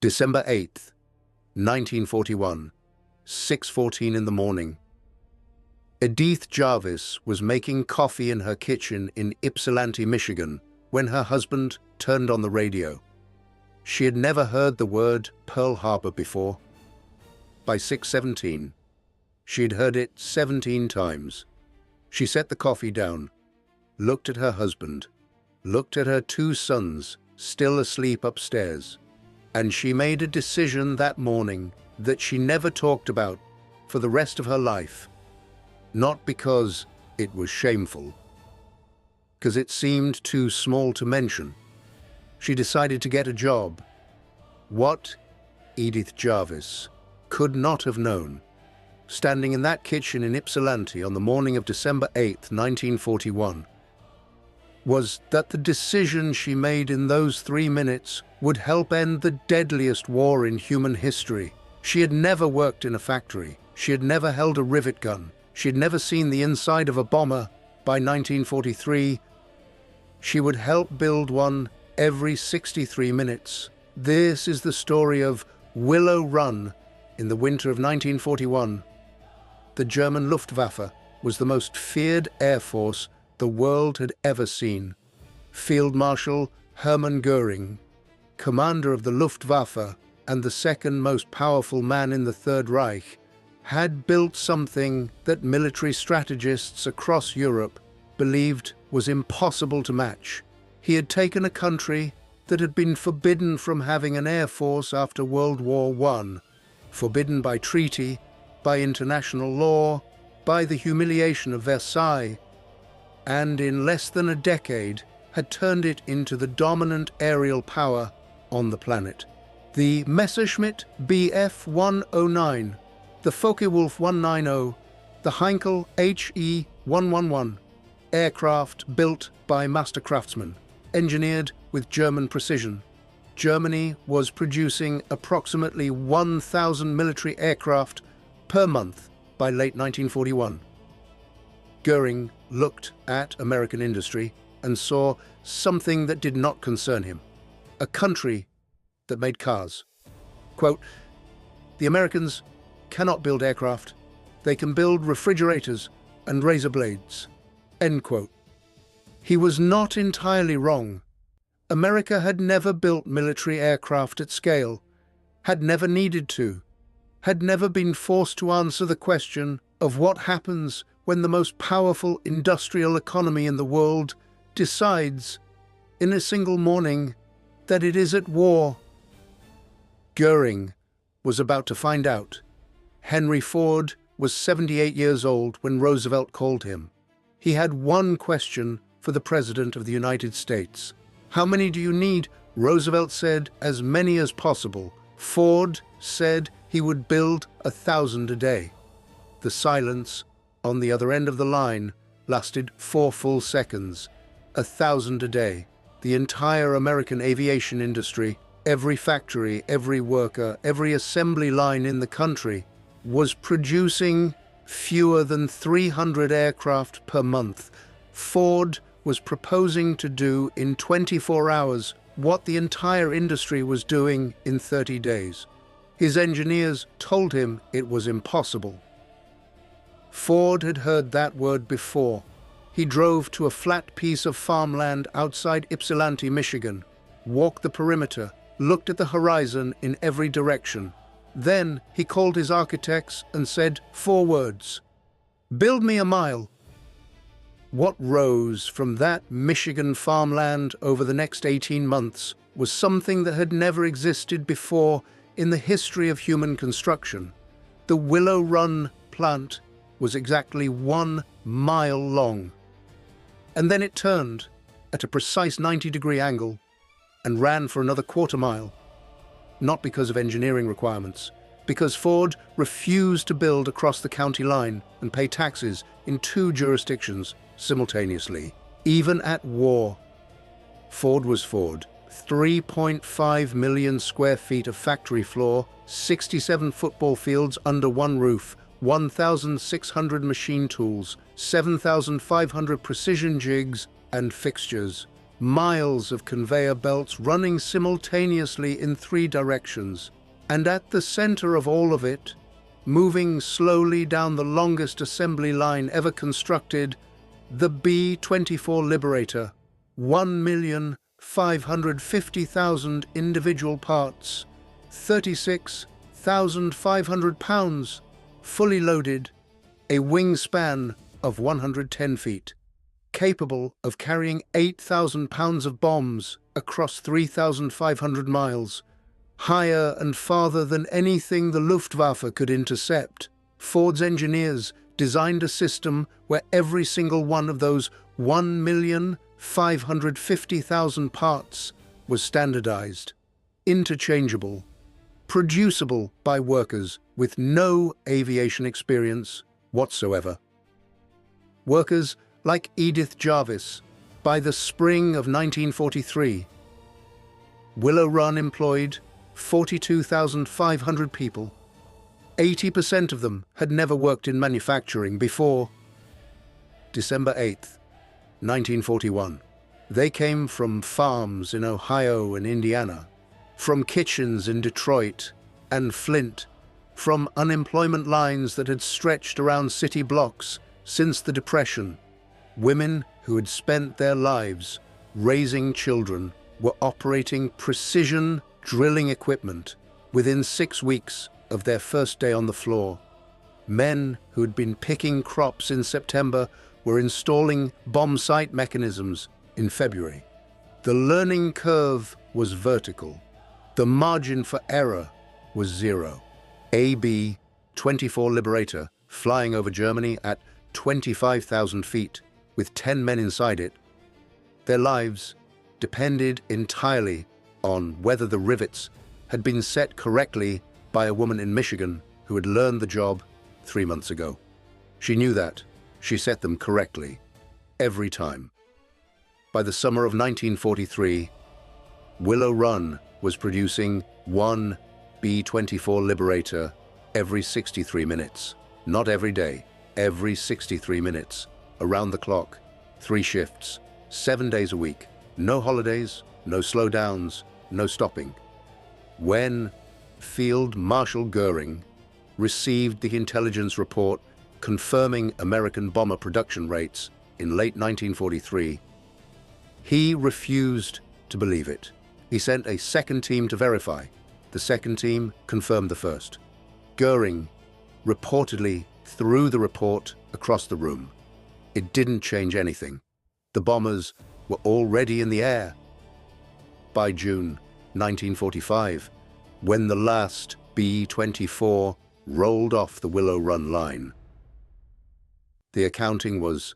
December 8th, 1941, 6:14 in the morning. Edith Jarvis was making coffee in her kitchen in Ypsilanti, Michigan, when her husband turned on the radio. She had never heard the word Pearl Harbor before. By 6:17, she had heard it 17 times. She set the coffee down, looked at her husband, looked at her 2 sons, still asleep upstairs, and she made a decision that morning that she never talked about for the rest of her life. Not because it was shameful, because it seemed too small to mention. She decided to get a job. What Edith Jarvis could not have known, standing in that kitchen in Ypsilanti on the morning of December 8th, 1941, was that the decision she made in those 3 minutes would help end the deadliest war in human history. She had never worked in a factory. She had never held a rivet gun. She had never seen the inside of a bomber. By 1943, she would help build one every 63 minutes. This is the story of Willow Run in the winter of 1941. The German Luftwaffe was the most feared air force the world had ever seen. Field Marshal Hermann Göring, commander of the Luftwaffe and the second most powerful man in the Third Reich, had built something that military strategists across Europe believed was impossible to match. He had taken a country that had been forbidden from having an air force after World War I, forbidden by treaty, by international law, by the humiliation of Versailles, and in less than a decade had turned it into the dominant aerial power on the planet. The Messerschmitt Bf 109, the Focke-Wulf 190, the Heinkel HE 111, aircraft built by master craftsmen, engineered with German precision. Germany was producing approximately 1,000 military aircraft per month by late 1941. Göring looked at American industry and saw something that did not concern him: a country that made cars. Quote, "The Americans cannot build aircraft. They can build refrigerators and razor blades." End quote. He was not entirely wrong. America had never built military aircraft at scale, had never needed to, had never been forced to answer the question of what happens when the most powerful industrial economy in the world decides, in a single morning, that it is at war. Göring was about to find out. Henry Ford was 78 years old when Roosevelt called him. He had one question for the President of the United States. "How many do you need?" Roosevelt said, "As many as possible." Ford said he would build 1,000 a day. The silence on the other end of the line lasted 4 full seconds. 1,000 a day. The entire American aviation industry, every factory, every worker, every assembly line in the country was producing fewer than 300 aircraft per month. Ford was proposing to do in 24 hours what the entire industry was doing in 30 days. His engineers told him it was impossible. Ford had heard that word before. He drove to a flat piece of farmland outside Ypsilanti, Michigan, walked the perimeter, looked at the horizon in every direction. Then he called his architects and said 4 words: "Build me a mile." What rose from that Michigan farmland over the next 18 months was something that had never existed before in the history of human construction. The Willow Run plant was exactly 1 mile long. And then it turned at a precise 90-degree angle and ran for another 1/4 mile. Not because of engineering requirements, because Ford refused to build across the county line and pay taxes in 2 jurisdictions simultaneously, even at war. Ford was Ford. 3.5 million square feet of factory floor, 67 football fields under one roof, 1,600 machine tools, 7,500 precision jigs and fixtures, miles of conveyor belts running simultaneously in 3 directions, and at the center of all of it, moving slowly down the longest assembly line ever constructed, the B-24 Liberator, 1,550,000 individual parts, 36,500 pounds, fully loaded, a wingspan of 110 feet, capable of carrying 8,000 pounds of bombs across 3,500 miles, higher and farther than anything the Luftwaffe could intercept. Ford's engineers designed a system where every single one of those 1,550,000 parts was standardized, interchangeable, producible by workers with no aviation experience whatsoever. Workers like Edith Jarvis. By the spring of 1943, Willow Run employed 42,500 people. 80% of them had never worked in manufacturing before. December 8th, 1941. They came from farms in Ohio and Indiana, from kitchens in Detroit and Flint, from unemployment lines that had stretched around city blocks since the Depression. Women who had spent their lives raising children were operating precision drilling equipment within 6 weeks of their first day on the floor. Men who had been picking crops in September were installing bomb sight mechanisms in February. The learning curve was vertical. The margin for error was zero. AB-24 Liberator, flying over Germany at 25,000 feet, with 10 men inside it. Their lives depended entirely on whether the rivets had been set correctly by a woman in Michigan who had learned the job 3 months ago. She knew that. She set them correctly, every time. By the summer of 1943, Willow Run was producing one B-24 Liberator every 63 minutes. Not every day, every 63 minutes. Around the clock, 3 shifts, 7 days a week, no holidays, no slowdowns, no stopping. When Field Marshal Göring received the intelligence report confirming American bomber production rates in late 1943, he refused to believe it. He sent a second team to verify. The second team confirmed the first. Göring reportedly threw the report across the room. It didn't change anything. The bombers were already in the air. By June 1945, when the last B-24 rolled off the Willow Run line, the accounting was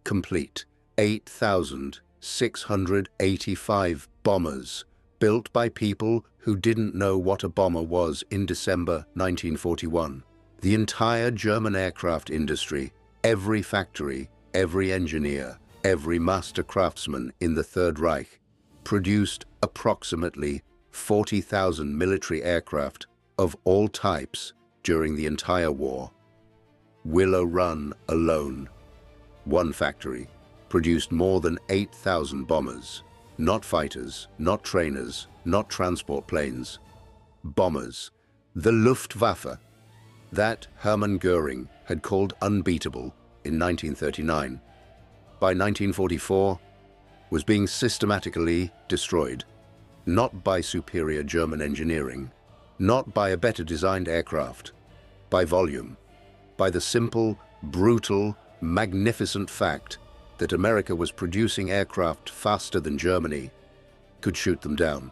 complete. 8,685 bombers, built by people who didn't know what a bomber was in December 1941. The entire German aircraft industry, every factory, every engineer, every master craftsman in the Third Reich produced approximately 40,000 military aircraft of all types during the entire war. Willow Run alone, one factory, produced more than 8,000 bombers. Not fighters, not trainers, not transport planes. Bombers. The Luftwaffe, that Hermann Göring had called unbeatable in 1939, by 1944 was being systematically destroyed. Not by superior German engineering, not by a better designed aircraft, by volume, by the simple, brutal, magnificent fact that America was producing aircraft faster than Germany could shoot them down.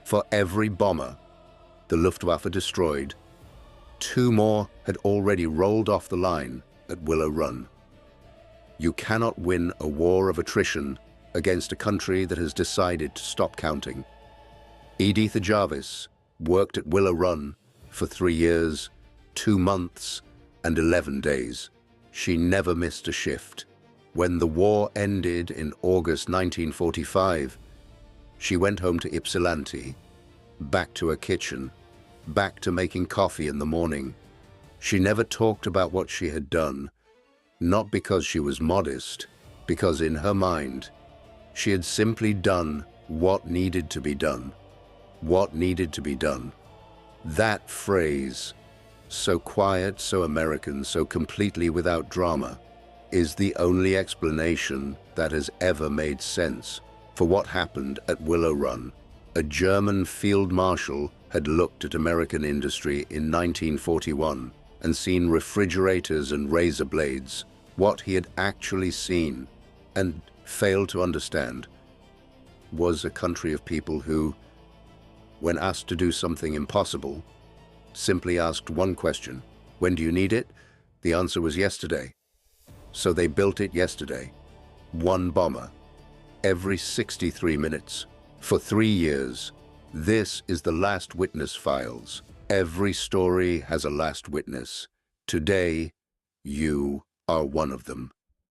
For every bomber the Luftwaffe destroyed, 2 more had already rolled off the line at Willow Run. You cannot win a war of attrition against a country that has decided to stop counting. Edith Jarvis worked at Willow Run for 3 years, 2 months, and 11 days. She never missed a shift. When the war ended in August 1945, she went home to Ypsilanti, back to her kitchen, back to making coffee in the morning. She never talked about what she had done, not because she was modest, because in her mind, She had simply done what needed to be done. What needed to be done. That phrase, so quiet, so American, so completely without drama, is the only explanation that has ever made sense for what happened at Willow Run. A German field marshal had looked at American industry in 1941 and seen refrigerators and razor blades. What he had actually seen and failed to understand was a country of people who, when asked to do something impossible, simply asked one question: when do you need it? The answer was yesterday. So they built it yesterday. One bomber every 63 minutes for 3 years. This is the Last Witness files. Every story has a last witness. Today, you are one of them.